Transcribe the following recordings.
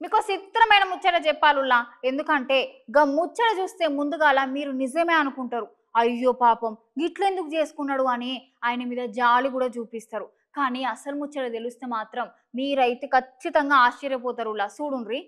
మీకు చిత్రమైన ముచ్చట చెప్పాలులా ఎందుకంటే గా ముచ్చట చూస్తే ముందుగాల మీరు నిజమే అనుకుంటారు అయ్యో పాపం గిట్లెందుకు చేసుకున్నాడు అని ఆయన మీద జాలి కూడా చూపిస్తారు కానీ అసలు ముచ్చట తెలిస్తే మాత్రం మీరైతే ఖచ్చితంగా ఆశ్చర్యపోతారులా చూడుండ్రి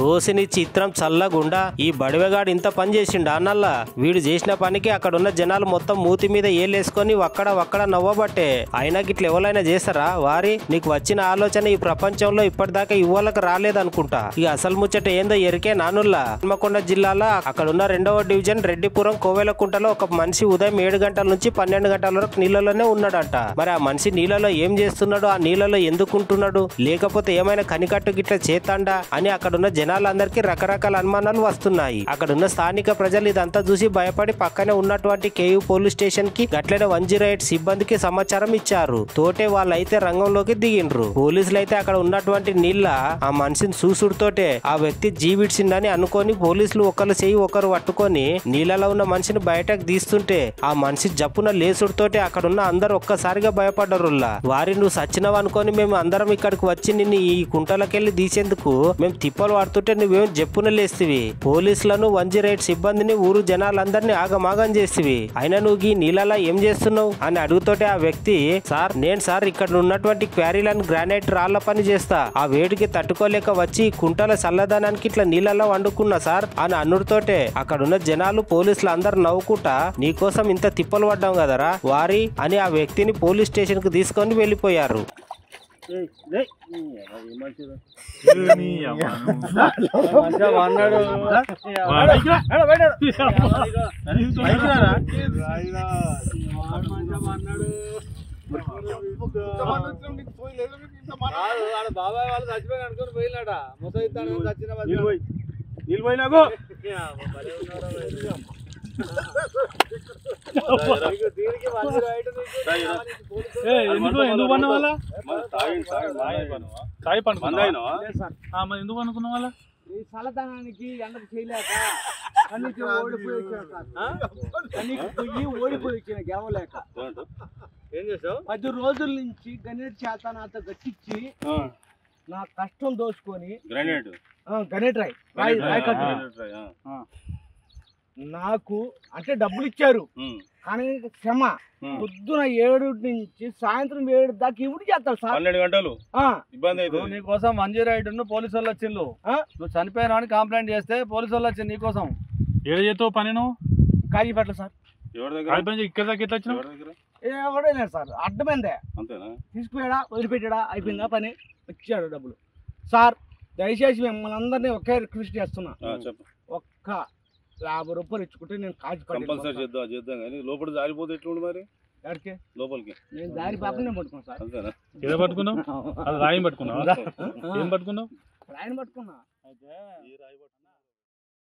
ఓసిని చిత్రం చల్లగుండా ఈ బడివెగాడు ఇంత పని చేసిండు అన్నల్లా వీడు చేసిన పనికి అక్కడున్న జనాలు మొత్తం మూతి మీద ఏలేసుకొని వక్కడ నవ్వబట్టే అయినా గిట్ల ఎవరైనా చేస్తారా వారి నీకు వచ్చిన ఆలోచన ఈ ప్రపంచంలో ఇప్పటిదాకా ఇవ్వాలకు రాలేదనుకుంటా ఇక అసలు ముచ్చట ఏందో ఎరికే నానుల్లా హన్మకొండ జిల్లాలో అక్కడున్న 2వ డివిజన్ రెడ్డిపురం కోవెలకుంటలో ఒక మనిషి ఉదయం 7 గంటల నుంచి 12 గంటల వరకు నీళ్ళలోనే ఉన్నాడంట మరి ఆ మనిషి నీళ్ళలో ఏం చేస్తున్నాడు ఆ నీళ్ళలో ఎందుకుంటున్నాడు లేకపోతే ఏమైనా కనికట్టు గిట్ల చేతాండా అని అక్కడున్న జనాలందరికీ రకరకాల అనుమానాలు వస్తున్నాయి అక్కడున్న స్థానిక ప్రజలు ఇదంతా చూసి భయపడి పక్కనే ఉన్నటువంటి కేయూ పోలీస్ స్టేషన్ కి గట్లనే 108 సిబ్బందికి సమాచారం ఇచ్చారు తోటే వాళ్ళైతే రంగంలోకి దిగిండ్రు పోలీసులు అయితే అక్కడ ఉన్నటువంటి నీళ్ళ ఆ మనిషిని చూసుడుతోటే ఆ వ్యక్తి జీవిడ్చిందని అనుకొని పోలీసులు ఒకరు చెయ్యి ఒకరు పట్టుకొని నీళ్ళలో ఉన్న మనిషిని బయటకు తీస్తుంటే ఆ మనిషి జప్పున లేసుడుతోటే అక్కడున్న అందరు ఒక్కసారిగా భయపడ్డరుల్లా వారి నువ్వు సచ్చినవు అనుకొని మేము అందరం ఇక్కడికి వచ్చి నిన్ను ఈ కుంటలకెళ్లి తీసేందుకు మేము తిప్పలు పడుతుంటే నువ్వేం చెప్పున లేస్తివి పోలీసులను 108 సిబ్బందిని ఊరు జనాలందరినీ ఆగమాగం చేస్తివి అయినా నువ్వు ఈ నీళ్ళలా ఏం చేస్తున్నావు అని అడుగుతోటే ఆ వ్యక్తి సార్ ఇక్కడ ఉన్నటువంటి క్వారీలను గ్రానైట్ రాళ్ల పని చేస్తా ఆ వేడికి తట్టుకోలేక వచ్చి కుంటల చల్లదనానికి ఇట్లా నీళ్ళలా వండుకున్నా సార్ అని అన్నుడితోటే అక్కడున్న జనాలు పోలీసులు అందరు నవ్వుకుంటా నీకోసం ఇంత తిప్పలు పడ్డాం కదరా వారి అని ఆ వ్యక్తిని పోలీస్ స్టేషన్ కు తీసుకొని వెళ్ళిపోయారు బాబాయ్ వాళ్ళు చచ్చిపోయి అనుకుని పోయినాడ ముసైతాను చచ్చిన ఎందుకు పన్న వాళ్ళ సాయి పండుకున్నా ఎందుకు అనుకున్న వాళ్ళ ఈ చల్లదనానికి ఎండకు చేయలేక కన్నీకి ఓడిపోయి వచ్చిన గెవలేక ఏం చేసావు 10 రోజుల నుంచి గణేట్ చేత నాతో గట్టించి నా కష్టం దోచుకొని గణేట్ రాయి నాకు అంటే డబ్బులు ఇచ్చారు కానీ క్షమ పొద్దున 7 నుంచి సాయంత్రం 7 దాకా ఇవి చేస్తారు సార్ 12 గంటలు ఇబ్బంది అయితే నీకోసం 108 పోలీసు వాళ్ళు వచ్చిండు నువ్వు చనిపోయినా అని కంప్లైంట్ చేస్తే పోలీసు వాళ్ళు వచ్చింది నీకోసం ఏడు చేతో పని నువ్వు కాజీపేటలో సార్ ఇక్కడ దాకా ఎట్లా వచ్చినావు ఎవడైనా సార్ అడ్డమైందే తీసుకుపోయాడా వదిలిపెట్టాడా అయిపోయిందా పని వచ్చాడు డబ్బులు సార్ దయచేసి మిమ్మల్ని అందరినీ ఒకే రిక్వెస్ట్ చేస్తున్నా ఒక్క 50 రూపాయలు ఇచ్చుకుంటే నేను కంపల్సరీ చేద్దాం కానీ లోపల జారిపోతే ఎట్లుండి మరి ఎక్కడికి లోపలికి నేను దారి పాపనే పట్టుకున్నాను సార్ అంతేనా ఏదో పట్టుకున్నావు అది రాయి పట్టుకున్నావు ఏం పట్టుకున్నావు రాయిని పట్టుకున్నా అయితే ఈ రాయి